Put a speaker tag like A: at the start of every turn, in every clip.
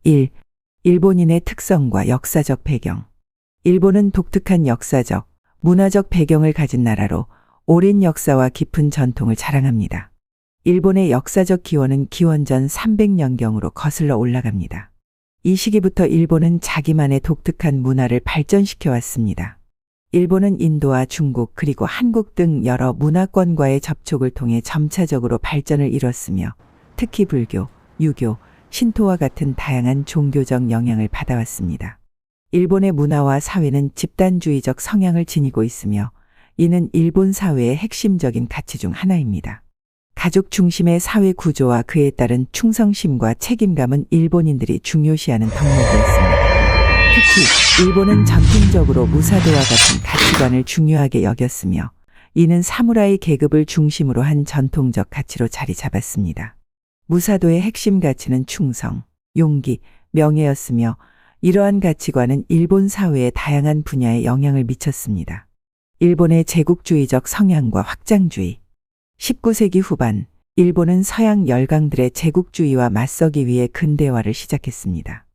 A: 1. 일본인의 특성과 역사적 배경. 일본은 독특한 역사적, 문화적 배경을 가진 나라로 오랜 역사와 깊은 전통을 자랑합니다. 일본의 역사적 기원은 기원전 300년경으로 거슬러 올라갑니다. 이 시기부터 일본은 자기만의 독특한 문화를 발전시켜 왔습니다. 일본은 인도와 중국 그리고 한국 등 여러 문화권과의 접촉을 통해 점차적으로 발전을 이뤘으며 특히 불교, 유교, 신토와 같은 다양한 종교적 영향을 받아왔습니다. 일본의 문화와 사회는 집단주의적 성향을 지니고 있으며 이는 일본 사회의 핵심적인 가치 중 하나입니다. 가족 중심의 사회 구조와 그에 따른 충성심과 책임감은 일본인들이 중요시하는 덕목이었습니다. 특히 일본은 전통적으로 무사도와 같은 가치관을 중요하게 여겼으며 이는 사무라이 계급을 중심으로 한 전통적 가치로 자리 잡았습니다. 무사도의 핵심 가치는 충성, 용기, 명예였으며 이러한 가치관은 일본 사회의 다양한 분야에 영향을 미쳤습니다. 일본의 제국주의적 성향과 확장주의. 19세기 후반, 일본은 서양 열강들의 제국주의와 맞서기 위해 근대화를 시작했습니다.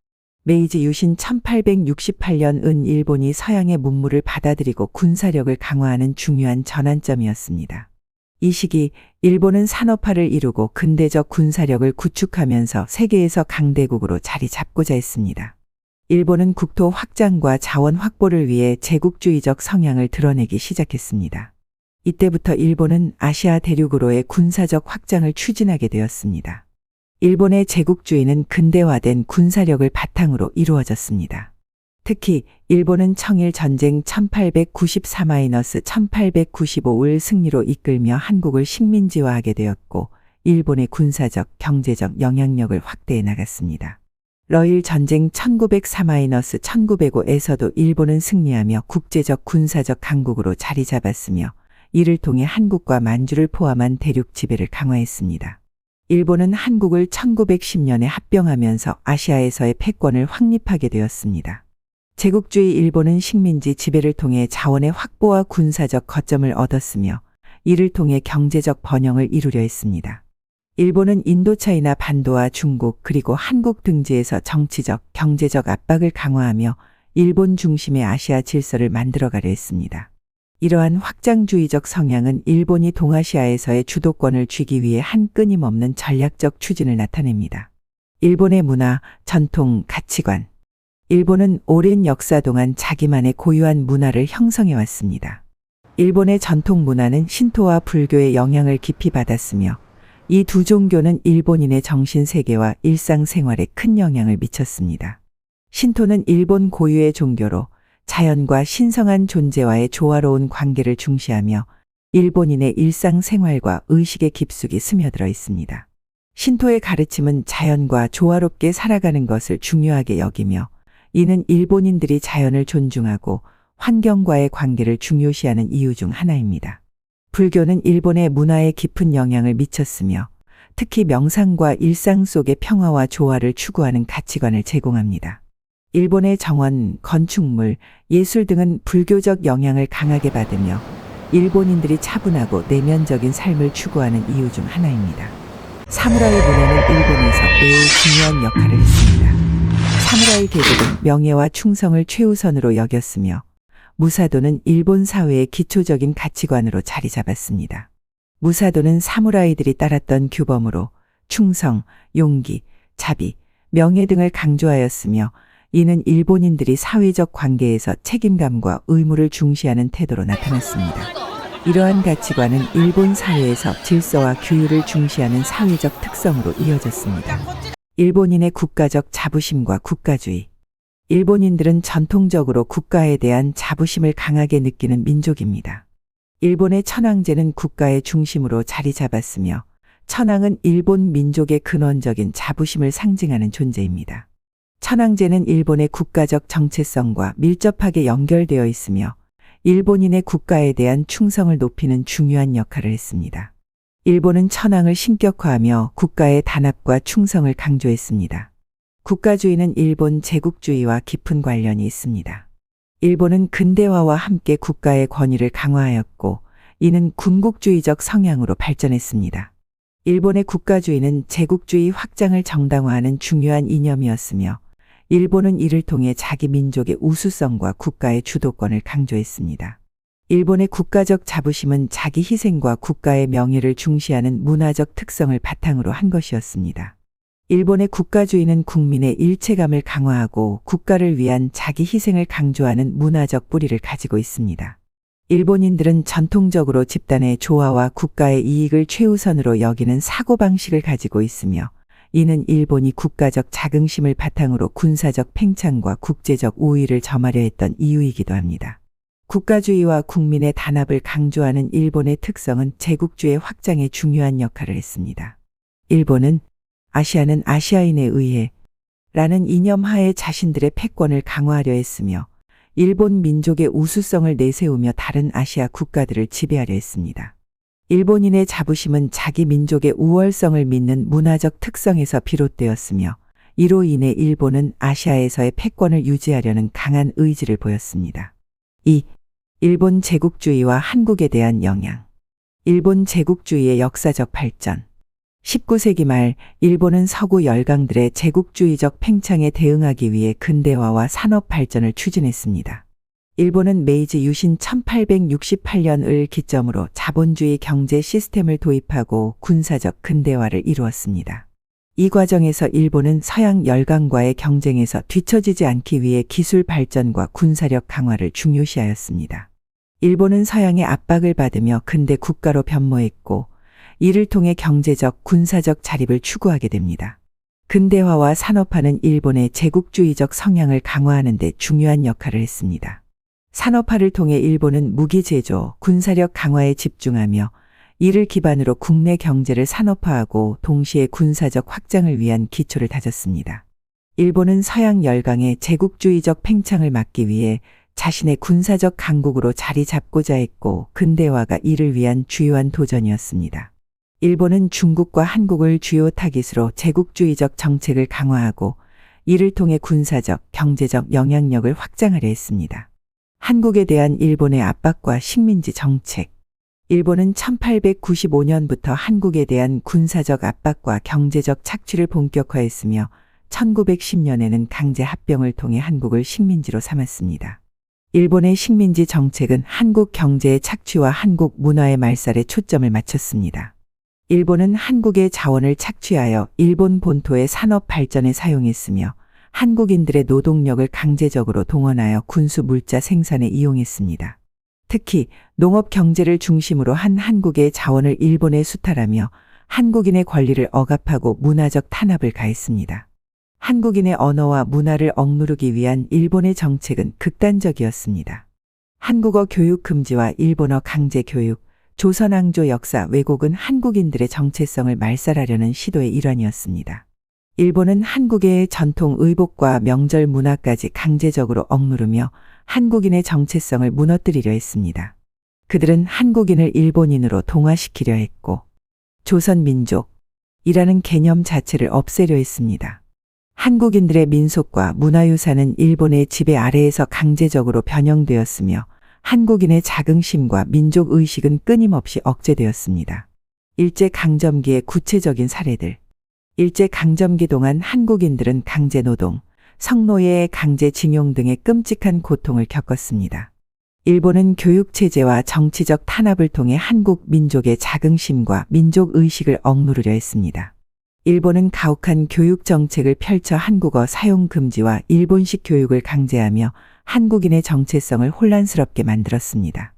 A: 메이지 유신 1868년은 일본이 서양의 문물을 받아들이고 군사력을 강화하는 중요한 전환점이었습니다. 이 시기 일본은 산업화를 이루고 근대적 군사력을 구축하면서 세계에서 강대국으로 자리 잡고자 했습니다. 일본은 국토 확장과 자원 확보를 위해 제국주의적 성향을 드러내기 시작했습니다. 이때부터 일본은 아시아 대륙으로의 군사적 확장을 추진하게 되었습니다. 일본의 제국주의는 근대화된 군사력을 바탕으로 이루어졌습니다. 특히 일본은 청일전쟁 1894-1895을 승리로 이끌며 한국을 식민지화하게 되었고 일본의 군사적, 경제적 영향력을 확대해 나갔습니다. 러일 전쟁 1904-1905에서도 일본은 승리하며 국제적 군사적 강국으로 자리 잡았으며 이를 통해 한국과 만주를 포함한 대륙 지배를 강화했습니다. 일본은 한국을 1910년에 합병하면서 아시아에서의 패권을 확립하게 되었습니다. 제국주의 일본은 식민지 지배를 통해 자원의 확보와 군사적 거점을 얻었으며 이를 통해 경제적 번영을 이루려 했습니다. 일본은 인도차이나 반도와 중국 그리고 한국 등지에서 정치적, 경제적 압박을 강화하며 일본 중심의 아시아 질서를 만들어가려 했습니다. 이러한 확장주의적 성향은 일본이 동아시아에서의 주도권을 쥐기 위해 한 끊임없는 전략적 추진을 나타냅니다. 일본의 문화, 전통, 가치관. 일본은 오랜 역사 동안 자기만의 고유한 문화를 형성해 왔습니다. 일본의 전통 문화는 신토와 불교의 영향을 깊이 받았으며 이 두 종교는 일본인의 정신세계와 일상생활에 큰 영향을 미쳤습니다. 신토는 일본 고유의 종교로 자연과 신성한 존재와의 조화로운 관계를 중시하며 일본인의 일상생활과 의식에 깊숙이 스며들어 있습니다. 신토의 가르침은 자연과 조화롭게 살아가는 것을 중요하게 여기며 이는 일본인들이 자연을 존중하고 환경과의 관계를 중요시하는 이유 중 하나입니다. 불교는 일본의 문화에 깊은 영향을 미쳤으며 특히 명상과 일상 속의 평화와 조화를 추구하는 가치관을 제공합니다. 일본의 정원, 건축물, 예술 등은 불교적 영향을 강하게 받으며 일본인들이 차분하고 내면적인 삶을 추구하는 이유 중 하나입니다. 사무라이 문화는 일본에서 매우 중요한 역할을 했습니다. 사무라이 계급은 명예와 충성을 최우선으로 여겼으며 무사도는 일본 사회의 기초적인 가치관으로 자리 잡았습니다. 무사도는 사무라이들이 따랐던 규범으로 충성, 용기, 자비, 명예 등을 강조하였으며 이는 일본인들이 사회적 관계에서 책임감과 의무를 중시하는 태도로 나타났습니다. 이러한 가치관은 일본 사회에서 질서와 규율을 중시하는 사회적 특성으로 이어졌습니다. 일본인의 국가적 자부심과 국가주의. 일본인들은 전통적으로 국가에 대한 자부심을 강하게 느끼는 민족입니다. 일본의 천황제는 국가의 중심으로 자리 잡았으며 천황은 일본 민족의 근원적인 자부심을 상징하는 존재입니다. 천황제는 일본의 국가적 정체성과 밀접하게 연결되어 있으며 일본인의 국가에 대한 충성을 높이는 중요한 역할을 했습니다. 일본은 천황을 신격화하며 국가의 단합과 충성을 강조했습니다. 국가주의는 일본 제국주의와 깊은 관련이 있습니다. 일본은 근대화와 함께 국가의 권위를 강화하였고 이는 군국주의적 성향으로 발전했습니다. 일본의 국가주의는 제국주의 확장을 정당화하는 중요한 이념이었으며 일본은 이를 통해 자기 민족의 우수성과 국가의 주도권을 강조했습니다. 일본의 국가적 자부심은 자기 희생과 국가의 명예를 중시하는 문화적 특성을 바탕으로 한 것이었습니다. 일본의 국가주의는 국민의 일체감을 강화하고 국가를 위한 자기 희생을 강조하는 문화적 뿌리를 가지고 있습니다. 일본인들은 전통적으로 집단의 조화와 국가의 이익을 최우선으로 여기는 사고방식을 가지고 있으며 이는 일본이 국가적 자긍심을 바탕으로 군사적 팽창과 국제적 우위를 점하려 했던 이유이기도 합니다. 국가주의와 국민의 단합을 강조하는 일본의 특성은 제국주의 확장에 중요한 역할을 했습니다. 일본은 아시아는 아시아인에 의해 라는 이념 하에 자신들의 패권을 강화하려 했으며 일본 민족의 우수성을 내세우며 다른 아시아 국가들을 지배하려 했습니다. 일본인의 자부심은 자기 민족의 우월성을 믿는 문화적 특성에서 비롯되었으며 이로 인해 일본은 아시아에서의 패권을 유지하려는 강한 의지를 보였습니다. 2. 일본 제국주의와 한국에 대한 영향. 일본 제국주의의 역사적 발전. 19세기 말 일본은 서구 열강들의 제국주의적 팽창에 대응하기 위해 근대화와 산업 발전을 추진했습니다. 일본은 메이지 유신 1868년을 기점으로 자본주의 경제 시스템을 도입하고 군사적 근대화를 이루었습니다. 이 과정에서 일본은 서양 열강과의 경쟁에서 뒤처지지 않기 위해 기술 발전과 군사력 강화를 중요시하였습니다. 일본은 서양의 압박을 받으며 근대 국가로 변모했고 이를 통해 경제적, 군사적 자립을 추구하게 됩니다. 근대화와 산업화는 일본의 제국주의적 성향을 강화하는 데 중요한 역할을 했습니다. 산업화를 통해 일본은 무기 제조, 군사력 강화에 집중하며 이를 기반으로 국내 경제를 산업화하고 동시에 군사적 확장을 위한 기초를 다졌습니다. 일본은 서양 열강의 제국주의적 팽창을 막기 위해 자신의 군사적 강국으로 자리 잡고자 했고 근대화가 이를 위한 주요한 도전이었습니다. 일본은 중국과 한국을 주요 타깃으로 제국주의적 정책을 강화하고 이를 통해 군사적, 경제적 영향력을 확장하려 했습니다. 한국에 대한 일본의 압박과 식민지 정책. 일본은 1895년부터 한국에 대한 군사적 압박과 경제적 착취를 본격화했으며 1910년에는 강제 합병을 통해 한국을 식민지로 삼았습니다. 일본의 식민지 정책은 한국 경제의 착취와 한국 문화의 말살에 초점을 맞췄습니다. 일본은 한국의 자원을 착취하여 일본 본토의 산업 발전에 사용했으며 한국인들의 노동력을 강제적으로 동원하여 군수 물자 생산에 이용했습니다. 특히 농업 경제를 중심으로 한 한국의 자원을 일본에 수탈하며 한국인의 권리를 억압하고 문화적 탄압을 가했습니다. 한국인의 언어와 문화를 억누르기 위한 일본의 정책은 극단적이었습니다. 한국어 교육 금지와 일본어 강제 교육, 조선왕조 역사 왜곡은 한국인들의 정체성을 말살하려는 시도의 일환이었습니다. 일본은 한국의 전통 의복과 명절 문화까지 강제적으로 억누르며 한국인의 정체성을 무너뜨리려 했습니다. 그들은 한국인을 일본인으로 동화시키려 했고 조선민족이라는 개념 자체를 없애려 했습니다. 한국인들의 민속과 문화유산은 일본의 지배 아래에서 강제적으로 변형되었으며 한국인의 자긍심과 민족의식은 끊임없이 억제되었습니다. 일제강점기의 구체적인 사례들. 일제강점기 동안 한국인들은 강제노동, 성노예의 강제징용 등의 끔찍한 고통을 겪었습니다. 일본은 교육체제와 정치적 탄압을 통해 한국 민족의 자긍심과 민족의식을 억누르려 했습니다. 일본은 가혹한 교육정책을 펼쳐 한국어 사용 금지와 일본식 교육을 강제하며 한국인의 정체성을 혼란스럽게 만들었습니다.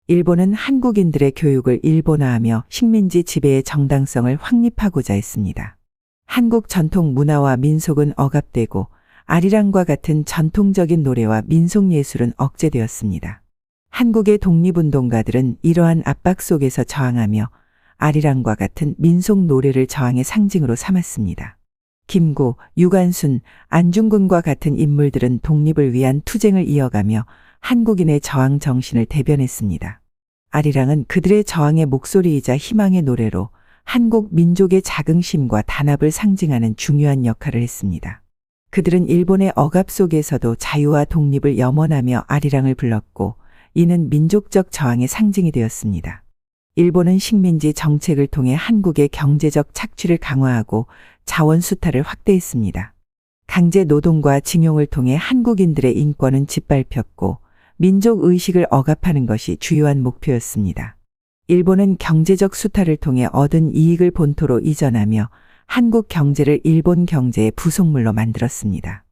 A: 일본은 한국인들의 교육을 일본화하며 식민지 지배의 정당성을 확립하고자 했습니다. 한국 전통 문화와 민속은 억압되고 아리랑과 같은 전통적인 노래와 민속예술은 억제되었습니다. 한국의 독립운동가들은 이러한 압박 속에서 저항하며 아리랑과 같은 민속 노래를 저항의 상징으로 삼았습니다. 김구, 유관순, 안중근과 같은 인물들은 독립을 위한 투쟁을 이어가며 한국인의 저항 정신을 대변했습니다. 아리랑은 그들의 저항의 목소리이자 희망의 노래로 한국 민족의 자긍심과 단합을 상징하는 중요한 역할을 했습니다. 그들은 일본의 억압 속에서도 자유와 독립을 염원하며 아리랑을 불렀고 이는 민족적 저항의 상징이 되었습니다. 일본은 식민지 정책을 통해 한국의 경제적 착취를 강화하고 자원 수탈을 확대했습니다. 강제 노동과 징용을 통해 한국인들의 인권은 짓밟혔고 민족 의식을 억압하는 것이 주요한 목표였습니다. 일본은 경제적 수탈을 통해 얻은 이익을 본토로 이전하며 한국 경제를 일본 경제의 부속물로 만들었습니다.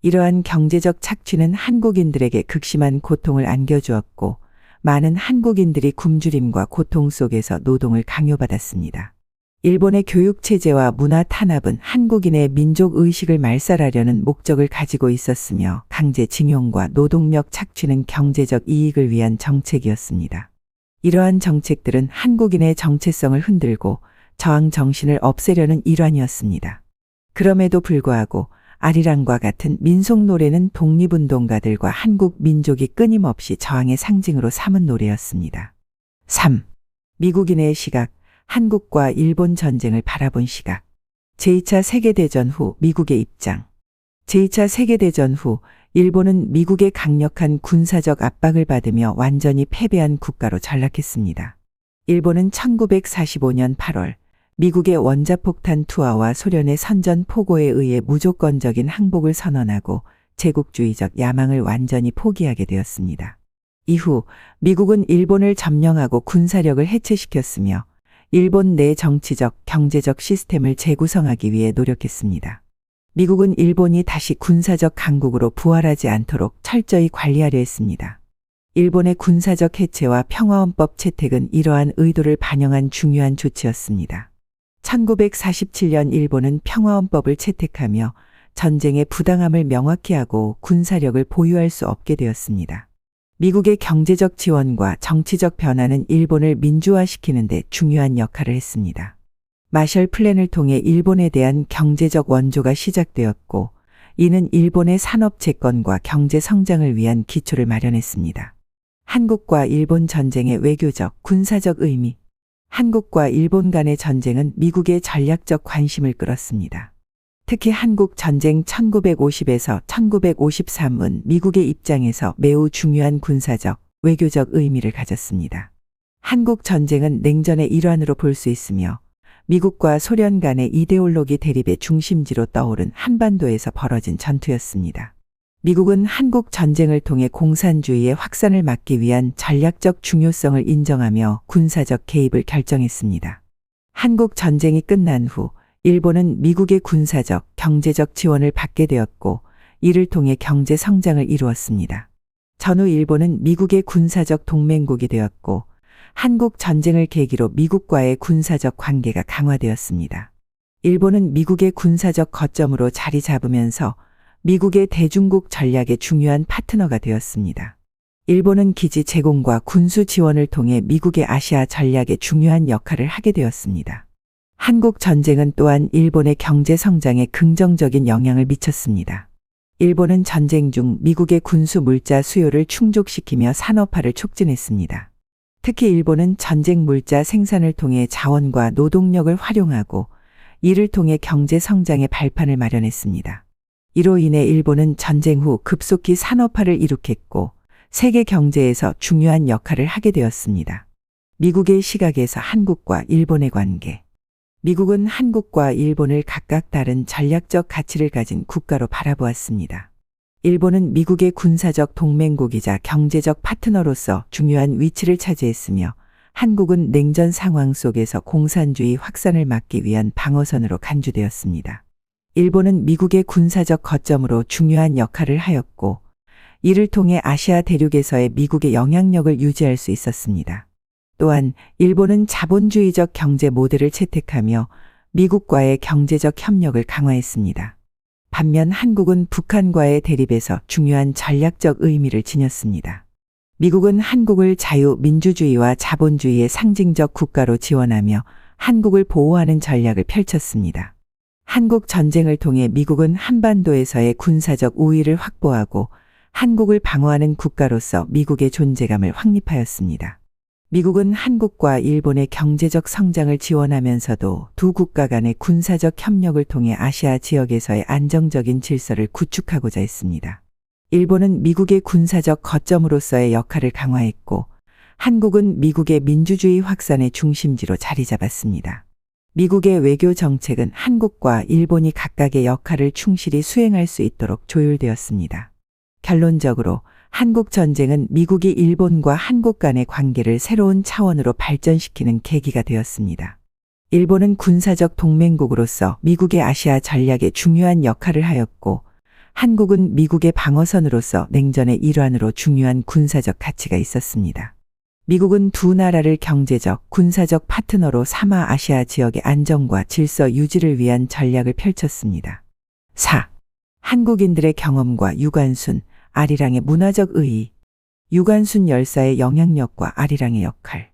A: 이러한 경제적 착취는 한국인들에게 극심한 고통을 안겨주었고 많은 한국인들이 굶주림과 고통 속에서 노동을 강요받았습니다. 일본의 교육체제와 문화 탄압은 한국인의 민족 의식을 말살하려는 목적을 가지고 있었으며 강제징용과 노동력 착취는 경제적 이익을 위한 정책이었습니다. 이러한 정책들은 한국인의 정체성을 흔들고 저항 정신을 없애려는 일환이었습니다. 그럼에도 불구하고 아리랑과 같은 민속 노래는 독립운동가들과 한국 민족이 끊임없이 저항의 상징으로 삼은 노래였습니다. 3. 미국인의 시각, 한국과 일본 전쟁을 바라본 시각. 제2차 세계대전 후 미국의 입장. 제2차 세계대전 후 일본은 미국의 강력한 군사적 압박을 받으며 완전히 패배한 국가로 전락했습니다. 일본은 1945년 8월 미국의 원자폭탄 투하와 소련의 선전 포고에 의해 무조건적인 항복을 선언하고 제국주의적 야망을 완전히 포기하게 되었습니다. 이후 미국은 일본을 점령하고 군사력을 해체시켰으며 일본 내 정치적, 경제적 시스템을 재구성하기 위해 노력했습니다. 미국은 일본이 다시 군사적 강국으로 부활하지 않도록 철저히 관리하려 했습니다. 일본의 군사적 해체와 평화헌법 채택은 이러한 의도를 반영한 중요한 조치였습니다. 1947년 일본은 평화헌법을 채택하며 전쟁의 부당함을 명확히 하고 군사력을 보유할 수 없게 되었습니다. 미국의 경제적 지원과 정치적 변화는 일본을 민주화시키는 데 중요한 역할을 했습니다. 마셜 플랜을 통해 일본에 대한 경제적 원조가 시작되었고 이는 일본의 산업 재건과 경제 성장을 위한 기초를 마련했습니다. 한국과 일본 전쟁의 외교적, 군사적 의미. 한국과 일본 간의 전쟁은 미국의 전략적 관심을 끌었습니다. 특히 한국 전쟁 1950에서 1953은 미국의 입장에서 매우 중요한 군사적, 외교적 의미를 가졌습니다. 한국 전쟁은 냉전의 일환으로 볼 수 있으며 미국과 소련 간의 이데올로기 대립의 중심지로 떠오른 한반도에서 벌어진 전투였습니다. 미국은 한국 전쟁을 통해 공산주의의 확산을 막기 위한 전략적 중요성을 인정하며 군사적 개입을 결정했습니다. 한국 전쟁이 끝난 후 일본은 미국의 군사적, 경제적 지원을 받게 되었고 이를 통해 경제 성장을 이루었습니다. 전후 일본은 미국의 군사적 동맹국이 되었고 한국 전쟁을 계기로 미국과의 군사적 관계가 강화되었습니다. 일본은 미국의 군사적 거점으로 자리 잡으면서 미국의 대중국 전략의 중요한 파트너가 되었습니다. 일본은 기지 제공과 군수 지원을 통해 미국의 아시아 전략에 중요한 역할을 하게 되었습니다. 한국 전쟁은 또한 일본의 경제 성장에 긍정적인 영향을 미쳤습니다. 일본은 전쟁 중 미국의 군수 물자 수요를 충족시키며 산업화를 촉진했습니다. 특히 일본은 전쟁 물자 생산을 통해 자원과 노동력을 활용하고 이를 통해 경제 성장의 발판을 마련했습니다. 이로 인해 일본은 전쟁 후 급속히 산업화를 이룩했고 세계 경제에서 중요한 역할을 하게 되었습니다. 미국의 시각에서 한국과 일본의 관계. 미국은 한국과 일본을 각각 다른 전략적 가치를 가진 국가로 바라보았습니다. 일본은 미국의 군사적 동맹국이자 경제적 파트너로서 중요한 위치를 차지했으며 한국은 냉전 상황 속에서 공산주의 확산을 막기 위한 방어선으로 간주되었습니다. 일본은 미국의 군사적 거점으로 중요한 역할을 하였고 이를 통해 아시아 대륙에서의 미국의 영향력을 유지할 수 있었습니다. 또한 일본은 자본주의적 경제 모델을 채택하며 미국과의 경제적 협력을 강화했습니다. 반면 한국은 북한과의 대립에서 중요한 전략적 의미를 지녔습니다. 미국은 한국을 자유민주주의와 자본주의의 상징적 국가로 지원하며 한국을 보호하는 전략을 펼쳤습니다. 한국 전쟁을 통해 미국은 한반도에서의 군사적 우위를 확보하고 한국을 방어하는 국가로서 미국의 존재감을 확립하였습니다. 미국은 한국과 일본의 경제적 성장을 지원하면서도 두 국가 간의 군사적 협력을 통해 아시아 지역에서의 안정적인 질서를 구축하고자 했습니다. 일본은 미국의 군사적 거점으로서의 역할을 강화했고 한국은 미국의 민주주의 확산의 중심지로 자리 잡았습니다. 미국의 외교 정책은 한국과 일본이 각각의 역할을 충실히 수행할 수 있도록 조율되었습니다. 결론적으로 한국 전쟁은 미국이 일본과 한국 간의 관계를 새로운 차원으로 발전시키는 계기가 되었습니다. 일본은 군사적 동맹국으로서 미국의 아시아 전략에 중요한 역할을 하였고, 한국은 미국의 방어선으로서 냉전의 일환으로 중요한 군사적 가치가 있었습니다. 미국은 두 나라를 경제적, 군사적 파트너로 삼아 아시아 지역의 안정과 질서 유지를 위한 전략을 펼쳤습니다. 4. 한국인들의 경험과 유관순, 아리랑의 문화적 의의. 유관순 열사의 영향력과 아리랑의 역할.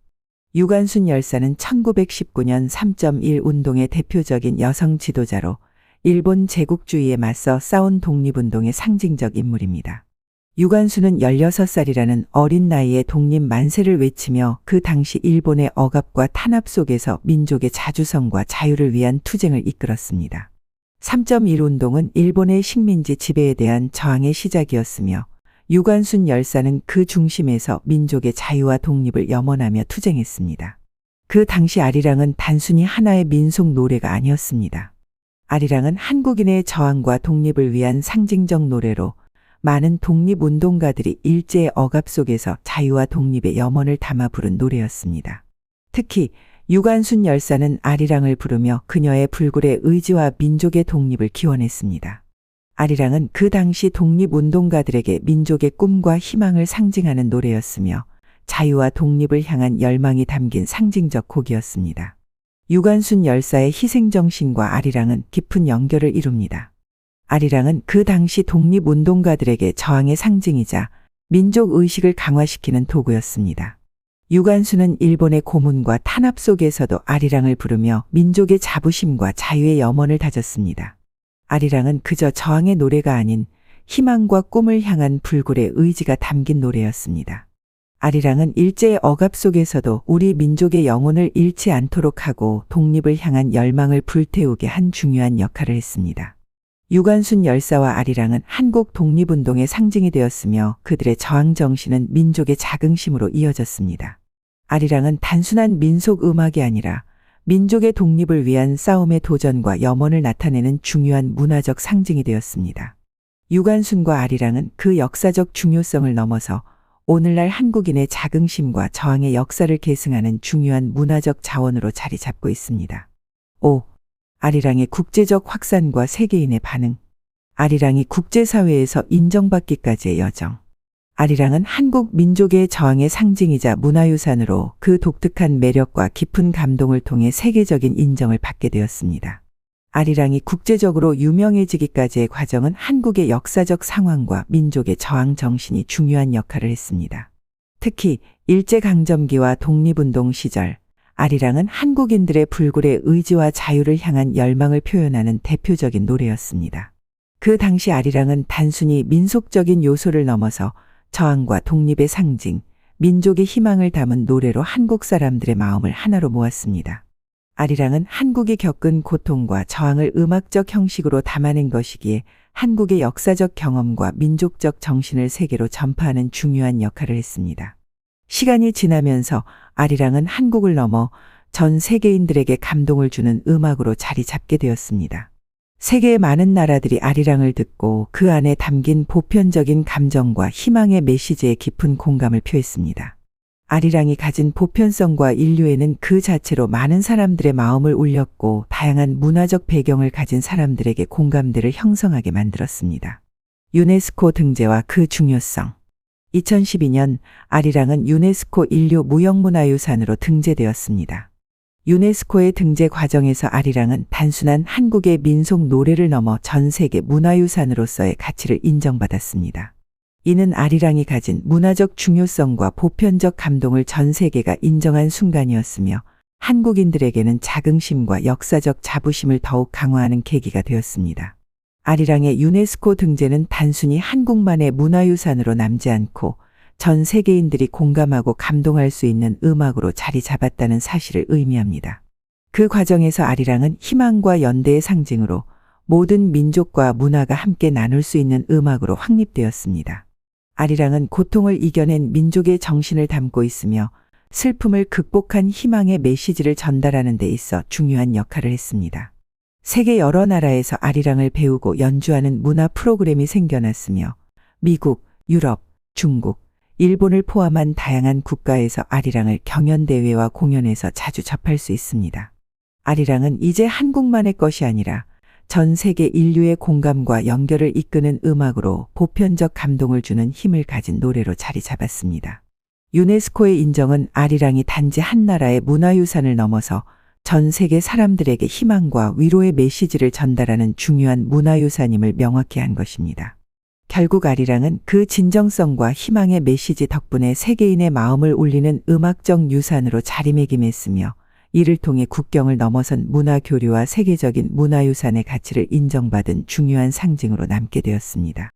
A: 유관순 열사는 1919년 3.1 운동의 대표적인 여성 지도자로 일본 제국주의에 맞서 싸운 독립운동의 상징적 인물입니다. 유관순은 16살이라는 어린 나이에 독립 만세를 외치며 그 당시 일본의 억압과 탄압 속에서 민족의 자주성과 자유를 위한 투쟁을 이끌었습니다. 3.1 운동은 일본의 식민지 지배에 대한 저항의 시작이었으며, 유관순 열사는 그 중심에서 민족의 자유와 독립을 염원하며 투쟁했습니다. 그 당시 아리랑은 단순히 하나의 민속 노래가 아니었습니다. 아리랑은 한국인의 저항과 독립을 위한 상징적 노래로 많은 독립운동가들이 일제의 억압 속에서 자유와 독립의 염원을 담아 부른 노래였습니다. 특히 유관순 열사는 아리랑을 부르며 그녀의 불굴의 의지와 민족의 독립을 기원했습니다. 아리랑은 그 당시 독립운동가들에게 민족의 꿈과 희망을 상징하는 노래였으며, 자유와 독립을 향한 열망이 담긴 상징적 곡이었습니다. 유관순 열사의 희생정신과 아리랑은 깊은 연결을 이룹니다. 아리랑은 그 당시 독립운동가들에게 저항의 상징이자 민족의식을 강화시키는 도구였습니다. 유관순은 일본의 고문과 탄압 속에서도 아리랑을 부르며 민족의 자부심과 자유의 염원을 다졌습니다. 아리랑은 그저 저항의 노래가 아닌 희망과 꿈을 향한 불굴의 의지가 담긴 노래였습니다. 아리랑은 일제의 억압 속에서도 우리 민족의 영혼을 잃지 않도록 하고 독립을 향한 열망을 불태우게 한 중요한 역할을 했습니다. 유관순 열사와 아리랑은 한국 독립운동의 상징이 되었으며, 그들의 저항 정신은 민족의 자긍심으로 이어졌습니다. 아리랑은 단순한 민속 음악이 아니라 민족의 독립을 위한 싸움의 도전과 염원을 나타내는 중요한 문화적 상징이 되었습니다. 유관순과 아리랑은 그 역사적 중요성을 넘어서 오늘날 한국인의 자긍심과 저항의 역사를 계승하는 중요한 문화적 자원으로 자리 잡고 있습니다. 5. 아리랑의 국제적 확산과 세계인의 반응. 아리랑이 국제사회에서 인정받기까지의 여정. 아리랑은 한국 민족의 저항의 상징이자 문화유산으로 그 독특한 매력과 깊은 감동을 통해 세계적인 인정을 받게 되었습니다. 아리랑이 국제적으로 유명해지기까지의 과정은 한국의 역사적 상황과 민족의 저항 정신이 중요한 역할을 했습니다. 특히 일제강점기와 독립운동 시절, 아리랑은 한국인들의 불굴의 의지와 자유를 향한 열망을 표현하는 대표적인 노래였습니다. 그 당시 아리랑은 단순히 민속적인 요소를 넘어서 저항과 독립의 상징, 민족의 희망을 담은 노래로 한국 사람들의 마음을 하나로 모았습니다. 아리랑은 한국이 겪은 고통과 저항을 음악적 형식으로 담아낸 것이기에 한국의 역사적 경험과 민족적 정신을 세계로 전파하는 중요한 역할을 했습니다. 시간이 지나면서 아리랑은 한국을 넘어 전 세계인들에게 감동을 주는 음악으로 자리 잡게 되었습니다. 세계의 많은 나라들이 아리랑을 듣고 그 안에 담긴 보편적인 감정과 희망의 메시지에 깊은 공감을 표했습니다. 아리랑이 가진 보편성과 인류애는 그 자체로 많은 사람들의 마음을 울렸고, 다양한 문화적 배경을 가진 사람들에게 공감대를 형성하게 만들었습니다. 유네스코 등재와 그 중요성. 2012년 아리랑은 유네스코 인류 무형문화유산으로 등재되었습니다. 유네스코의 등재 과정에서 아리랑은 단순한 한국의 민속 노래를 넘어 전 세계 문화유산으로서의 가치를 인정받았습니다. 이는 아리랑이 가진 문화적 중요성과 보편적 감동을 전 세계가 인정한 순간이었으며, 한국인들에게는 자긍심과 역사적 자부심을 더욱 강화하는 계기가 되었습니다. 아리랑의 유네스코 등재는 단순히 한국만의 문화유산으로 남지 않고 전 세계인들이 공감하고 감동할 수 있는 음악으로 자리 잡았다는 사실을 의미합니다. 그 과정에서 아리랑은 희망과 연대의 상징으로 모든 민족과 문화가 함께 나눌 수 있는 음악으로 확립되었습니다. 아리랑은 고통을 이겨낸 민족의 정신을 담고 있으며 슬픔을 극복한 희망의 메시지를 전달하는 데 있어 중요한 역할을 했습니다. 세계 여러 나라에서 아리랑을 배우고 연주하는 문화 프로그램이 생겨났으며 미국, 유럽, 중국, 일본을 포함한 다양한 국가에서 아리랑을 경연대회와 공연에서 자주 접할 수 있습니다. 아리랑은 이제 한국만의 것이 아니라 전 세계 인류의 공감과 연결을 이끄는 음악으로 보편적 감동을 주는 힘을 가진 노래로 자리 잡았습니다. 유네스코의 인정은 아리랑이 단지 한 나라의 문화유산을 넘어서 전 세계 사람들에게 희망과 위로의 메시지를 전달하는 중요한 문화유산임을 명확히 한 것입니다. 결국 아리랑은 그 진정성과 희망의 메시지 덕분에 세계인의 마음을 울리는 음악적 유산으로 자리매김했으며 이를 통해 국경을 넘어선 문화 교류와 세계적인 문화유산의 가치를 인정받은 중요한 상징으로 남게 되었습니다.